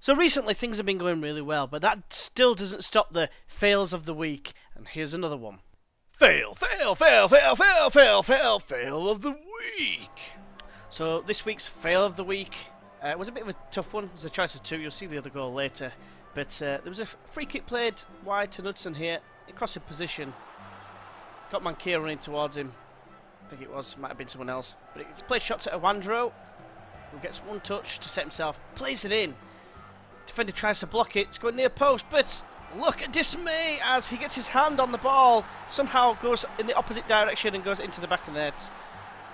So recently things have been going really well, but that still doesn't stop the fails of the week. And here's another one. Fail, fail, fail, fail, fail, fail, fail, fail of the week. So this week's fail of the week was a bit of a tough one. There's a choice of two. You'll see the other goal later. But there was a free kick played wide to Knudsen here. In crossing position. Got Mankia running towards him. I think it might have been someone else. But it's played shot to Awandro, who gets one touch to set himself. Plays it in. Defender tries to block it. It's going near post, but look at dismay as he gets his hand on the ball. Somehow goes in the opposite direction and goes into the back of the net.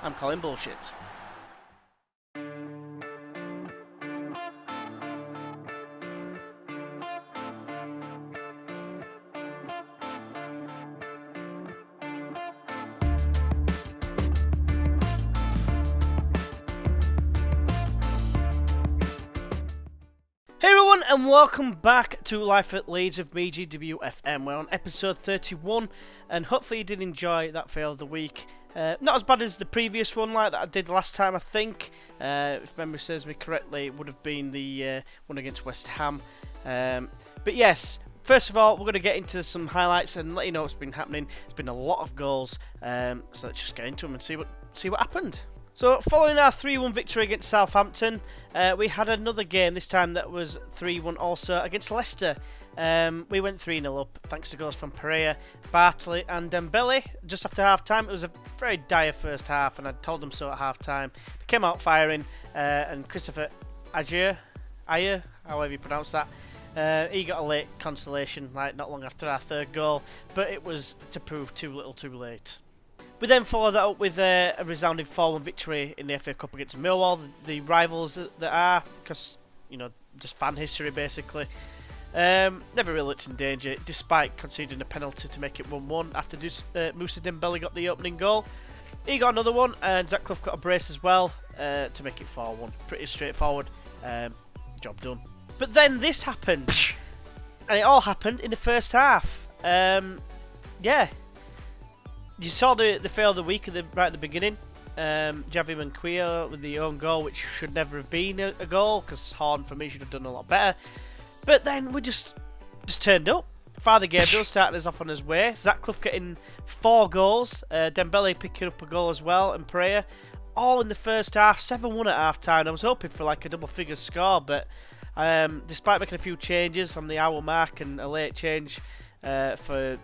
I'm calling bullshit. Hey everyone, and welcome back to Life at Leeds of me, GWFM. We're on episode 31, and hopefully you did enjoy that fail of the week. Not as bad as the previous one, like that I did last time, I think. If memory serves me correctly, it would have been the one against West Ham. But yes, first of all, we're going to get into some highlights and let you know what's been happening. There's been a lot of goals, so let's just get into them and see what happened. So, following our 3-1 victory against Southampton, we had another game, this time that was 3-1 also, against Leicester. We went 3-0 up, thanks to goals from Pereira, Bartley and Dembele. Just after half-time, it was a very dire first half, and I told them so at half-time. They came out firing, and Christopher Ajer, however you pronounce that, he got a late consolation, like not long after our third goal, but it was to prove too little too late. We then followed that up with a resounding 4-1 victory in the FA Cup against Millwall, the rivals that are, because, you know, just fan history basically. Never really looked in danger, despite conceding a penalty to make it 1-1 after Moussa Dembele got the opening goal. He got another one, and Zach Clough got a brace as well to make it 4-1. Pretty straightforward, job done. But then this happened, and it all happened in the first half. Yeah. You saw the fail of the week right at the beginning. Javi Manquillo with the own goal, which should never have been a goal, because Horn, for me, should have done a lot better. But then we just turned up. Father Gabriel starting us off on his way. Zach Clough getting 4 goals. Dembele picking up a goal as well, and Pereira. All in the first half. 7-1 at half-time. I was hoping for like a double-figure score, but despite making a few changes on the hour mark and a late change for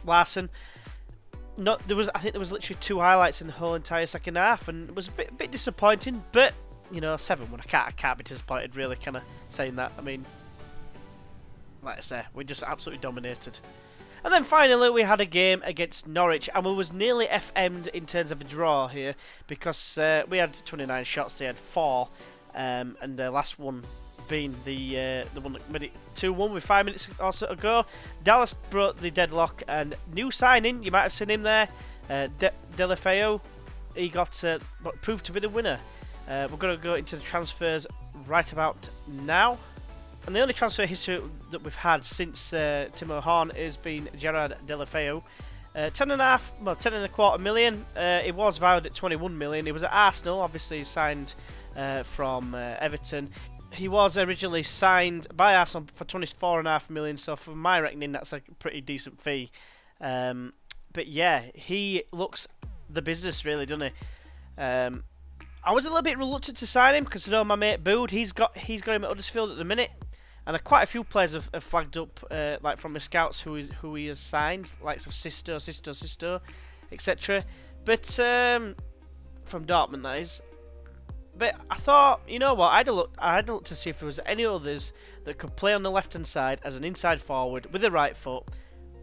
Larson, I think there was literally 2 highlights in the whole entire second half, and it was a bit disappointing. But you know, 7-1, I can't be disappointed really, kind of saying that. I mean, like I say, we just absolutely dominated. And then finally we had a game against Norwich, and we was nearly FM'd in terms of a draw here, because we had 29 shots, they had 4, and the last one being the one that made it 2-1 with 5 minutes or so ago. Dallas broke the deadlock, and new signing, you might have seen him there, Delafeu, he got proved to be the winner. We're going to go into the transfers right about now. And the only transfer history that we've had since Timo Horn has been Gerard Delafeu. 10.25 million. It was valued at 21 million. He was at Arsenal, obviously signed from Everton. He was originally signed by Arsenal for 24.5 million, so for my reckoning, that's a pretty decent fee. But yeah, he looks the business, really, doesn't he? I was a little bit reluctant to sign him because I know my mate Bood, he's got him at Huddersfield at the minute, and quite a few players have flagged up, like from the scouts who he has signed, likes of Sisto, etc. But from Dortmund, that is. But I thought, you know what, I had a look to see if there was any others that could play on the left-hand side as an inside forward with the right foot,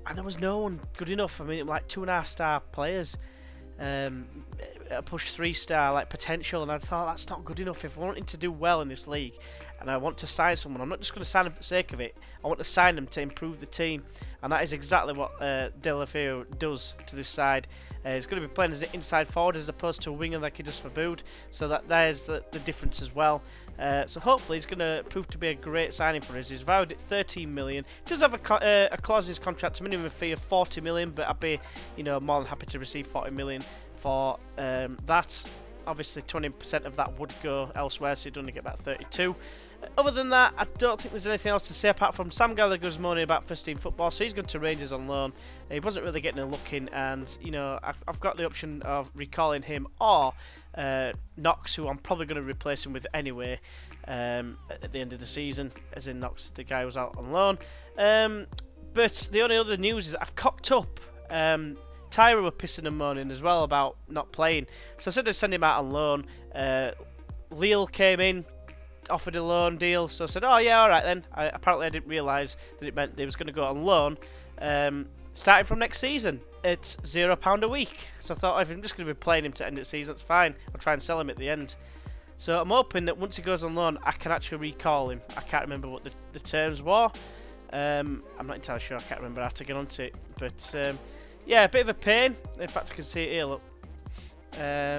and there was no one good enough. I mean, like 2.5-star players, a push 3-star like potential, and I thought that's not good enough. If I wanted to do well in this league, and I want to sign someone, I'm not just going to sign them for the sake of it. I want to sign them to improve the team, and that is exactly what Delafeu does to this side. He's going to be playing as an inside forward as opposed to a winger like he does for Bood, so there's the difference as well. So hopefully he's going to prove to be a great signing for us. He's valued at 13 million. He does have a clause in his contract, a minimum fee of 40 million, but I'd be, more than happy to receive 40 million for that. Obviously 20% of that would go elsewhere, so you'd only get about 32. Other than that, I don't think there's anything else to say apart from Sam Gallagher's moaning about first team football, so he's going to Rangers on loan. He wasn't really getting a look in, and I've got the option of recalling him or Knox, who I'm probably going to replace him with anyway at the end of the season, as in Knox, the guy who was out on loan. But the only other news is I've cocked up. Tyra were pissing and moaning as well about not playing, so I said I'd send him out on loan. Lille came in, offered a loan deal, so I said, oh yeah, alright then. Apparently I didn't realise that it meant they was going to go on loan starting from next season. It's £0 a week, so I thought, if I'm just going to be playing him to end the season, that's fine. I'll try and sell him at the end. So I'm hoping that once he goes on loan, I can actually recall him. I can't remember what the terms were. I'm not entirely sure, I can't remember how to get onto it, but yeah, a bit of a pain. In fact, I can see it here, look. I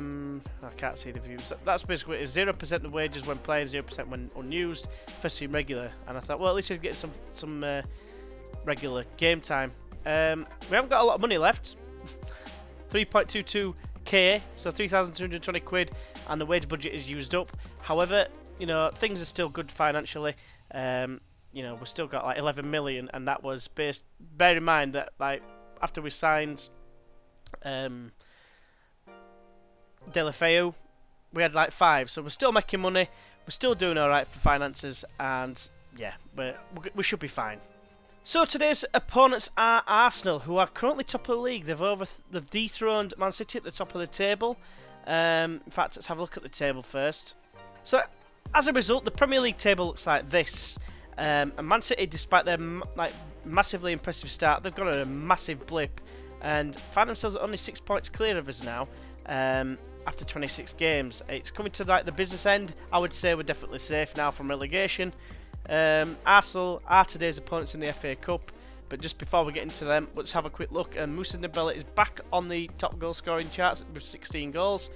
can't see the views. That's basically 0% of wages when playing, 0% when unused, first team regular. And I thought, well, at least I'd get some regular game time. We haven't got a lot of money left. 3.22k, so 3,220 quid, and the wage budget is used up. However, things are still good financially. We've still got like 11 million, and that was based. Bear in mind that like after we signed Delafeu, we had like 5, so we're still making money, we're still doing alright for finances, and yeah, we should be fine. So today's opponents are Arsenal, who are currently top of the league. They've dethroned Man City at the top of the table. In fact, let's have a look at the table first. So as a result, the Premier League table looks like this. And Man City, despite their massively impressive start, they've got a massive blip and find themselves at only 6 points clear of us now. After 26 games, it's coming to like the business end. I would say we're definitely safe now from relegation. Arsenal are today's opponents in the FA Cup, but just before we get into them, let's have a quick look. Moussa Dembele is back on the top goal scoring charts with 16 goals.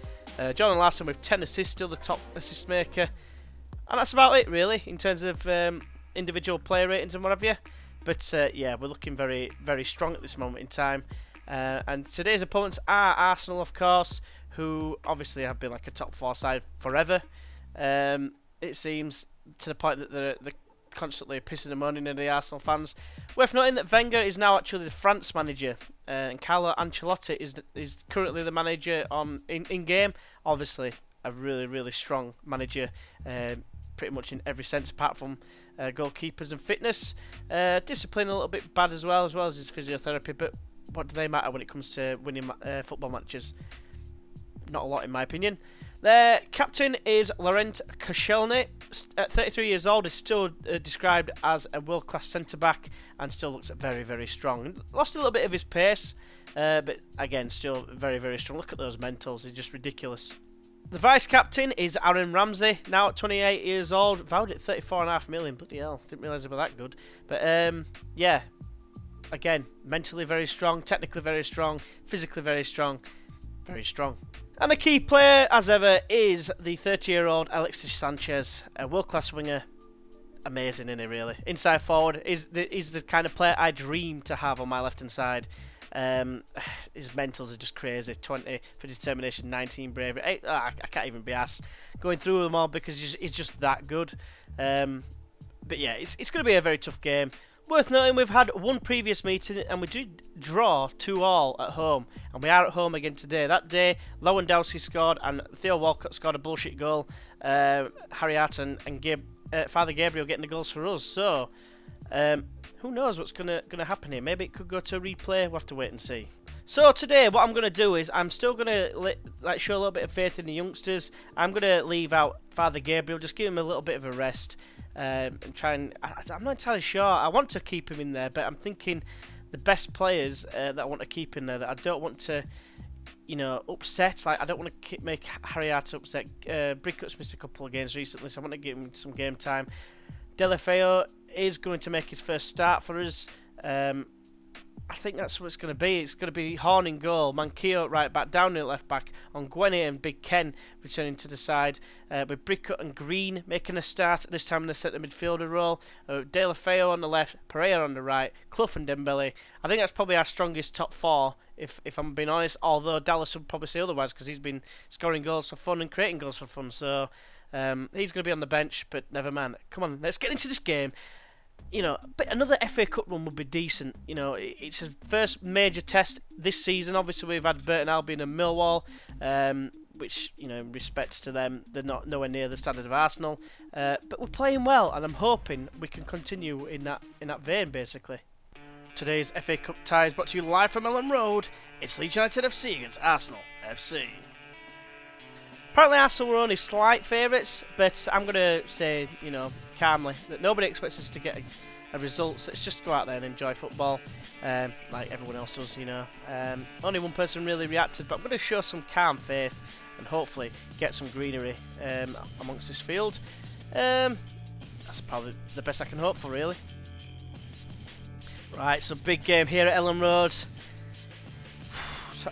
John Larson with 10 assists, still the top assist maker, and that's about it really in terms of individual player ratings and what have you. But yeah, we're looking very, very strong at this moment in time. And today's opponents are Arsenal, of course, who obviously have been like a top 4 side forever. It seems, to the point that they're constantly pissing and moaning at the Arsenal fans. Worth noting that Wenger is now actually the France manager, and Carlo Ancelotti is currently the manager in game. Obviously, a really, really strong manager, pretty much in every sense apart from goalkeepers and fitness. Discipline a little bit bad as well as his physiotherapy, but what do they matter when it comes to winning football matches? Not a lot, in my opinion. Their captain is Laurent Koscielny. At 33 years old, is still described as a world-class centre-back and still looks very, very strong. Lost a little bit of his pace, but again, still very, very strong. Look at those mentals, they're just ridiculous. The vice-captain is Aaron Ramsey, now at 28 years old, valued at 34.5 million. Bloody hell, didn't realise they were that good. But yeah, again, mentally very strong, technically very strong, physically very strong, very strong. And the key player, as ever, is the 30-year-old Alexis Sanchez, a world-class winger. Amazing, isn't he, really? Inside forward is the kind of player I dream to have on my left-hand side. His mentals are just crazy. 20 for determination, 19 bravery. I can't even be asked going through them all because he's just that good. But yeah, it's going to be a very tough game. Worth noting, we've had one previous meeting and we did draw 2-2 at home, and we are at home again today. That day, Lewandowski scored and Theo Walcott scored a bullshit goal. Harry Hart and Father Gabriel getting the goals for us. So, who knows what's gonna happen here? Maybe it could go to a replay. We'll have to wait and see. So today, what I'm gonna do is I'm still gonna show a little bit of faith in the youngsters. I'm gonna leave out Father Gabriel, just give him a little bit of a rest. And try and I'm not entirely sure. I want to keep him in there, but I'm thinking the best players that I want to keep in there that I don't want to, upset. Like I don't want to make Harry Hart upset. Brickup's missed a couple of games recently, so I want to give him some game time. Delafeu is going to make his first start for us. I think that's what it's going to be. It's going to be Horn in goal, Manquillo right back, Downey at left back, Ongwene and Big Ken returning to the side, with Brickut and Green making a start, this time in the centre midfielder role, Delafeu on the left, Pereira on the right, Clough and Dembele. I think that's probably our strongest top 4, if I'm being honest, although Dallas would probably say otherwise because he's been scoring goals for fun and creating goals for fun. So He's going to be on the bench, but never mind. Come on, let's get into this game. You know, but another FA Cup run would be decent. You know, it's his first major test this season. Obviously, we've had Burton Albion and Millwall, which, you know, in respects to them, they're not nowhere near the standard of Arsenal. But we're playing well, and I'm hoping we can continue in that vein, basically. Today's FA Cup tie is brought to you live from Ellen Road. It's Leeds United FC against Arsenal FC. Apparently Arsenal were only slight favourites, but I'm going to say, you know, calmly, that nobody expects us to get a result, so let's just go out there and enjoy football, like everyone else does, you know. Only one person really reacted, but I'm going to show some calm faith and hopefully get some greenery amongst this field. That's probably the best I can hope for, really. Right, so big game here at Ellen Road.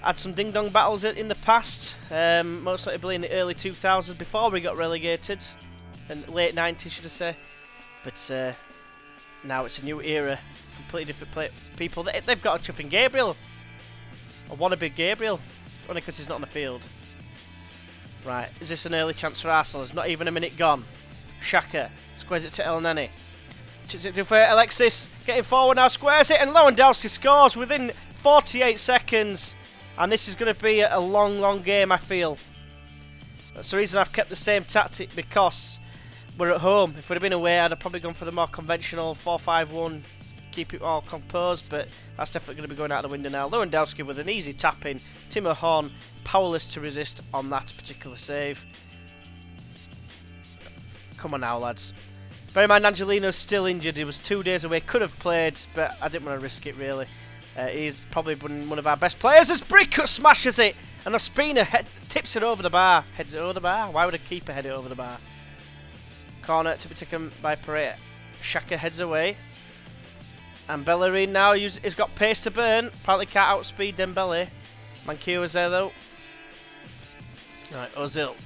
Had some ding-dong battles in the past, most notably in the early 2000s before we got relegated, and late 90s should I say, but now it's a new era, completely different people. They've got a chuffing Gabriel, a wannabe Gabriel, only because he's not on the field. Right, is this an early chance for Arsenal? There's not even a minute gone. Xhaka squares it to El Neni. For Alexis, getting forward now, squares it, and Lewandowski scores within 48 seconds. And this is going to be a long, long game, I feel. That's the reason I've kept the same tactic, because we're at home. If we'd have been away, I'd have probably gone for the more conventional 4-5-1, keep it all composed, but that's definitely going to be going out the window now. Lewandowski with an easy tap-in. Timo Horn, powerless to resist on that particular save. Come on now, lads. Bear in mind, Angelino's still injured. He was 2 days away, could have played, but I didn't want to risk it, really. He's probably been one of our best players as Brickut smashes it, and Ospina tips it over the bar. Heads it over the bar? Why would a keeper head it over the bar? Corner to be taken by Pereira. Xhaka heads away. And Bellerin now has got pace to burn. Apparently can't outspeed Dembele. Manquillo is there though. Right, Ozil.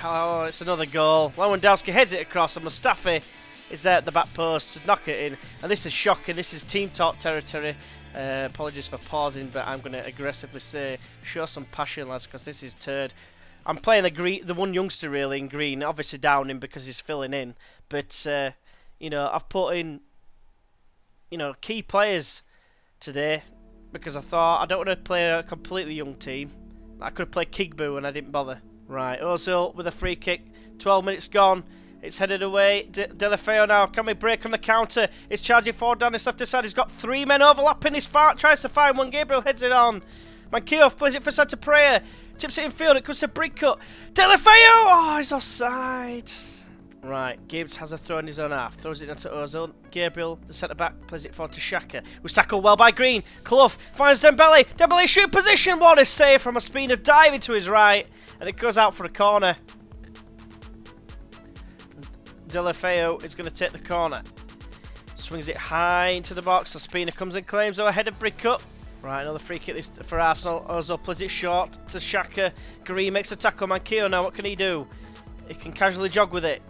Oh, it's another goal. Lewandowski heads it across, and Mustafi is there at the back post to knock it in. And this is shocking. This is team talk territory. Apologies for pausing, but I'm going to aggressively say, show some passion, lads, because this is turd. I'm playing the one youngster really in green, obviously Downing because he's filling in. But you know, I've put in, you know, key players today because I thought I don't want to play a completely young team. I could have played Kigbu and I didn't bother. Right, Ozil with a free kick. 12 minutes gone. It's headed away. Deulofeu now. Can we break on the counter? He's charging forward down his left side. He's got three men overlapping. He tries to find one. Gabriel heads it on. Manquillo plays it for Santa Pereira. Chips it in field. It comes to Brickut. Deulofeu! Oh, he's offside. Right, Gibbs has a throw in his own half. Throws it into Ozil. Gabriel, the centre-back, plays it forward to Xhaka. Was tackled well by Green. Clough finds Dembele. Dembele shoot position. What a save from Ospina. Diving to his right. And it goes out for a corner. Deulofeu is going to take the corner. Swings it high into the box. Ospina comes and claims ahead of Brickut. Right, another free kick for Arsenal. Ozil plays it short to Xhaka. Green makes a tackle. Manquillo now, what can he do? He can casually jog with it.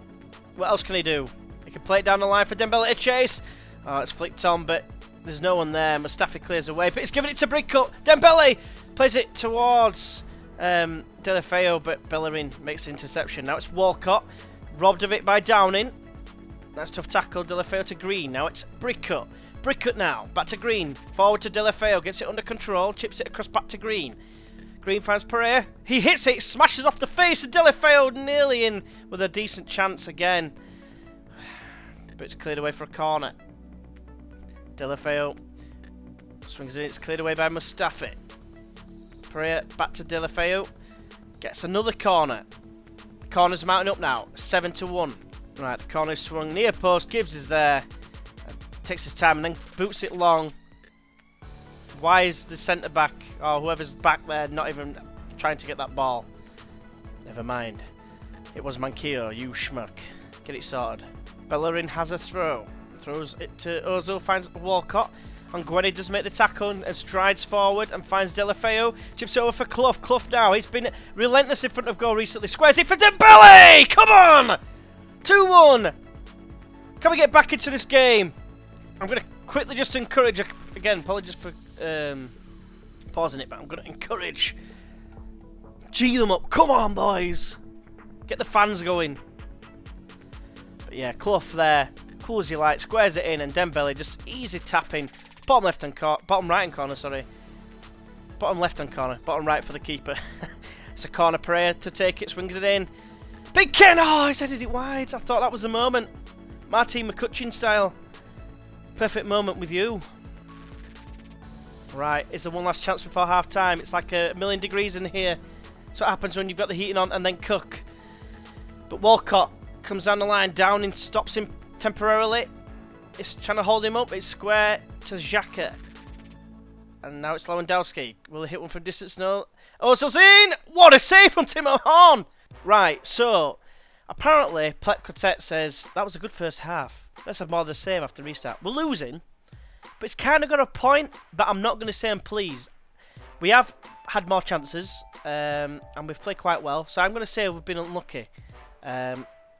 What else can he do? He can play it down the line for Dembele to chase. Oh, it's flicked on, but there's no one there. Mustafi clears away, but he's giving it to Brickut. Dembele plays it towards Deulofeu, but Bellerin makes the interception. Now it's Walcott. Robbed of it by Downing. That's tough tackle. Deulofeu to Green. Now it's Brickut. Brickut now. Back to Green. Forward to Deulofeu. Gets it under control. Chips it across back to Green. Green finds Pereira. He hits it. Smashes off the face of Deulofeu. Nearly in with a decent chance again. But it's cleared away for a corner. Deulofeu swings it in. It's cleared away by Mustafi. Pereira back to Deulofeu. Gets another corner. Corner's mounting up now. 7-1. Right, the corner's swung near post. Gibbs is there. Takes his time and then boots it long. Why is the centre back or whoever's back there not even trying to get that ball? Never mind. It was Manquillo, you schmuck. Get it sorted. Bellerin has a throw. Throws it to Ozil, finds Walcott. And Gwenny does make the tackle and strides forward and finds Deulofeu. Chips it over for Clough. Clough now. He's been relentless in front of goal recently. Squares it for Dembele! Come on! 2-1. Can we get back into this game? I'm going to quickly just encourage... Again, apologies for pausing it, but I'm going to encourage... G them up. Come on, boys! Get the fans going. But yeah, Clough there. Cool as you like. Squares it in, and Dembele just easy tapping. Bottom right hand corner, sorry. Bottom left hand corner. Bottom right for the keeper. It's a corner prayer to take it. Swings it in. Big Ken! Oh, he's headed it wide. I thought that was the moment. Martin McCutcheon style. Perfect moment with you. Right, is there one last chance before half time? It's like a million degrees in here. That's what happens when you've got the heating on and then cook. But Walcott comes down the line, down and stops him temporarily. It's trying to hold him up. It's square to Xhaka. And now it's Lewandowski. Will he hit one from distance? No. Ozil's in! What a save from Timo Horn! Right, so apparently Plep Quartet says that was a good first half. Let's have more of the same after restart. We're losing, but it's kind of got a point, but I'm not going to say I'm pleased. We have had more chances, and we've played quite well, so I'm going to say we've been unlucky.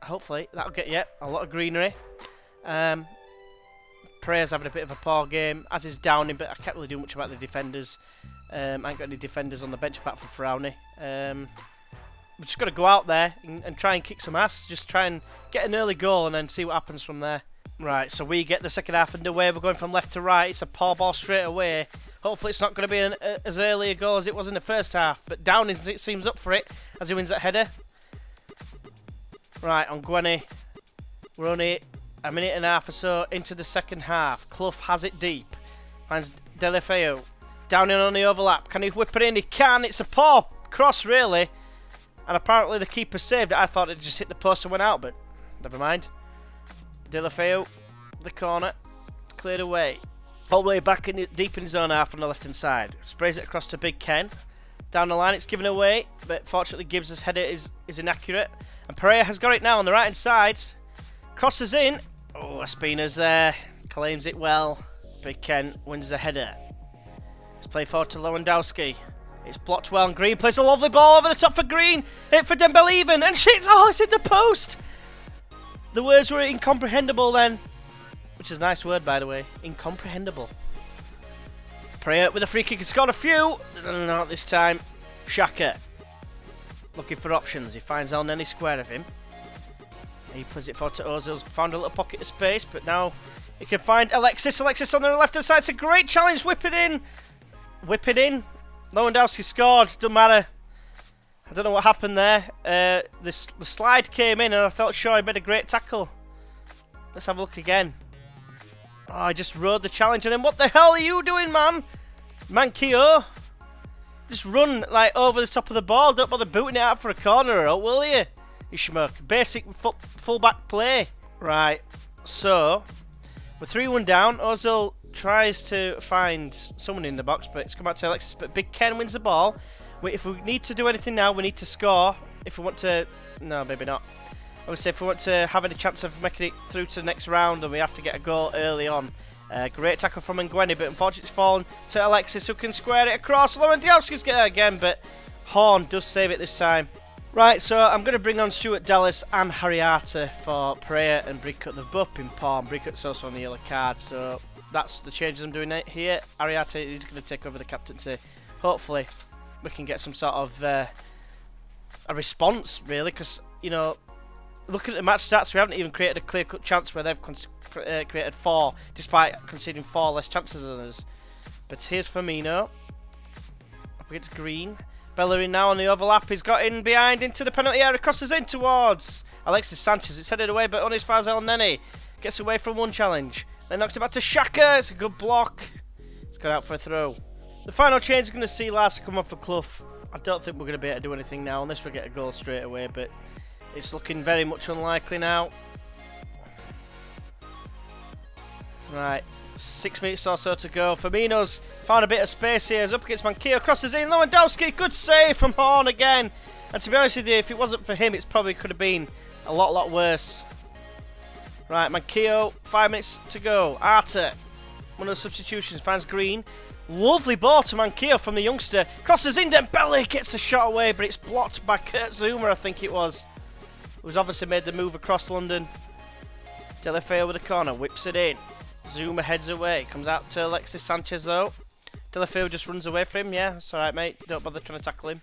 Hopefully that'll get you a lot of greenery. Pereira's having a bit of a poor game, as is Downing, but I can't really do much about the defenders. I ain't got any defenders on the bench apart from Frowney. We've just got to go out there and try and kick some ass. Just try and get an early goal and then see what happens from there. Right, so we get the second half underway. We're going from left to right. It's a poor ball straight away. Hopefully it's not going to be as early a goal as it was in the first half. But Downing seems up for it as he wins that header. Right, on Gwenny. We're only a minute and a half or so into the second half. Clough has it deep. Finds Delafeu. Downing on the overlap. Can he whip it in? He can. It's a poor cross, really. And apparently the keeper saved it. I thought it just hit the post and went out, but never mind. Delafeu, the corner, cleared away. All the way back deep in his own half on the left-hand side. Sprays it across to Big Ken. Down the line, it's given away, but fortunately Gibbs' header is inaccurate. And Pereira has got it now on the right-hand side. Crosses in. Oh, Espina's there. Claims it well. Big Ken wins the header. Let's play forward to Lewandowski. It's blocked well, and Green plays a lovely ball over the top for Green. Hit for Dembele even, and shit! Oh, it's hit the post! The words were incomprehensible then. Which is a nice word, by the way. Incomprehensible. Pereira with a free kick. He's got a few. Not this time. Xhaka. Looking for options. He finds El Neni square of him. He plays it forward to Ozil's. Found a little pocket of space, but now he can find Alexis. Alexis on the left-hand side. It's a great challenge. Whip it in. Whip it in. Lewandowski scored. Doesn't matter. I don't know what happened there. The slide came in and I felt sure he made a great tackle. Let's have a look again. Oh, I just rode the challenge and then what the hell are you doing, man? Mankio. Just run like over the top of the ball. Don't bother booting it out for a corner, or will you? You schmuck. Basic full-back play. Right. So, we're 3-1 down. Ozil tries to find someone in the box, but it's come out to Alexis. But Big Ken wins the ball. If we need to do anything now, we need to score. If we want to... No, maybe not. I would say if we want to have any chance of making it through to the next round, then we have to get a goal early on. Great tackle from Ngueni, but unfortunately it's fallen to Alexis, who can square it across. Lewandowski's get it again, but Horn does save it this time. Right, so I'm going to bring on Stuart Dallas and Harriata for Pereira and Brickut. They've both been poor, and Brickut's also on the yellow card, so that's the changes I'm doing here. Harriata is going to take over the captaincy. Hopefully we can get some sort of a response, really, because, you know, looking at the match stats, we haven't even created a clear-cut chance where they've created 4, despite conceding 4 less chances than us. But here's Firmino. Up against Green. Bellerin now on the overlap. He's got in behind into the penalty area. Crosses in towards Alexis Sanchez. It's headed away, but only as far as El Neni. Gets away from one challenge. Then knocks it back to Xhaka. It's a good block. It's gone out for a throw. The final change is going to see Larson come off for Clough. I don't think we're going to be able to do anything now unless we get a goal straight away, but it's looking very much unlikely now. Right, 6 minutes or so to go. Firmino's found a bit of space here. He's up against Mankio. Crosses in. Lewandowski. Good save from Horn again. And to be honest with you, if it wasn't for him, it probably could have been a lot worse. Right, Mankio. 5 minutes to go. Arta, one of the substitutions, finds Green. Lovely ball to Mankio from the youngster. Crosses in. Dembele gets a shot away, but it's blocked by Kurt Zuma, I think it was. Who's obviously made the move across London. Delafeu with a corner. Whips it in. Zuma heads away. Comes out to Alexis Sanchez though. Delafeu just runs away from him. Yeah, that's alright, mate. Don't bother trying to tackle him.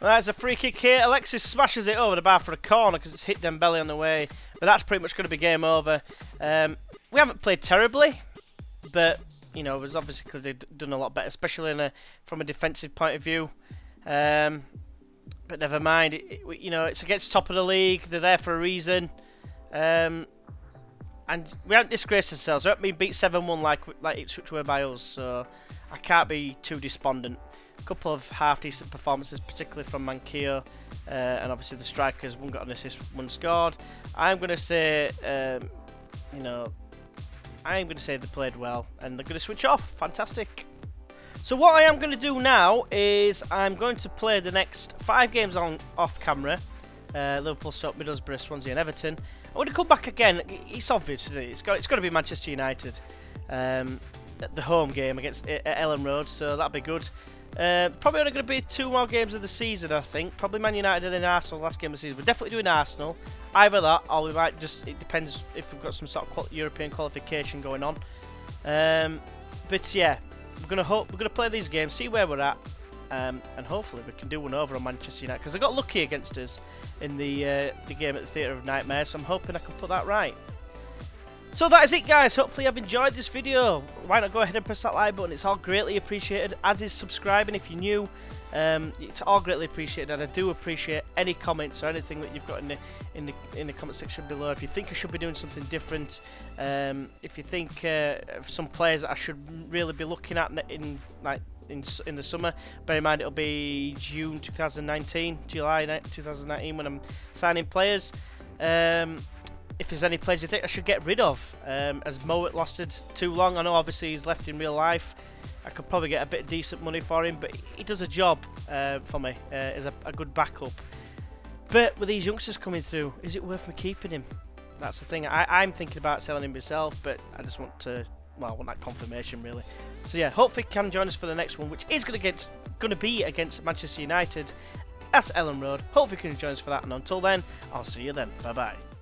There's a free kick here. Alexis smashes it over the bar for a corner because it's hit Dembele on the way. But that's pretty much going to be game over. We haven't played terribly, but you know, it was obviously because they've done a lot better, especially from a defensive point of view. But never mind. You know, it's against top of the league. They're there for a reason. And we haven't disgraced ourselves. We haven't been beat 7-1 like Ipswich were by us, so I can't be too despondent. A couple of half-decent performances, particularly from Mankio, and obviously the strikers. One got an assist, one scored. I'm going to say, you know, I'm going to say they played well, and they're going to switch off. Fantastic. So what I am going to do now is I'm going to play the next 5 games off camera. Liverpool, Stoke, Middlesbrough, Swansea and Everton. I'm going to come back again. It's obvious, isn't it? It's got to be Manchester United. The home game against Ellen Road, so that'll be good. Probably only going to be 2 more games of the season, I think. Probably Man United and then Arsenal last game of the season. We're definitely doing Arsenal. Either that, or we might just... It depends if we've got some sort of European qualification going on. But yeah, we're going to play these games, see where we're at, and hopefully we can do one over on Manchester United. Because they got lucky against us in the game at the Theatre of Nightmares, so I'm hoping I can put that right. So that is it, guys. Hopefully you've enjoyed this video. Why not go ahead and press that like button? It's all greatly appreciated, as is subscribing if you're new. It's all greatly appreciated, and I do appreciate any comments or anything that you've got in the comment section below. If you think I should be doing something different, if you think of some players that I should really be looking at in the summer, bear in mind it'll be June 2019, July 2019 when I'm signing players. If there's any players you think I should get rid of, as Mowat lasted too long. I know obviously he's left in real life. I could probably get a bit of decent money for him, but he does a job for me as a good backup. But with these youngsters coming through, is it worth me keeping him? That's the thing. I'm thinking about selling him myself, but I just want to, well, I want that confirmation really. So yeah, hopefully you can join us for the next one, which is going to be against Manchester United at Ellen Road. Hopefully you can join us for that, and until then, I'll see you then. Bye bye.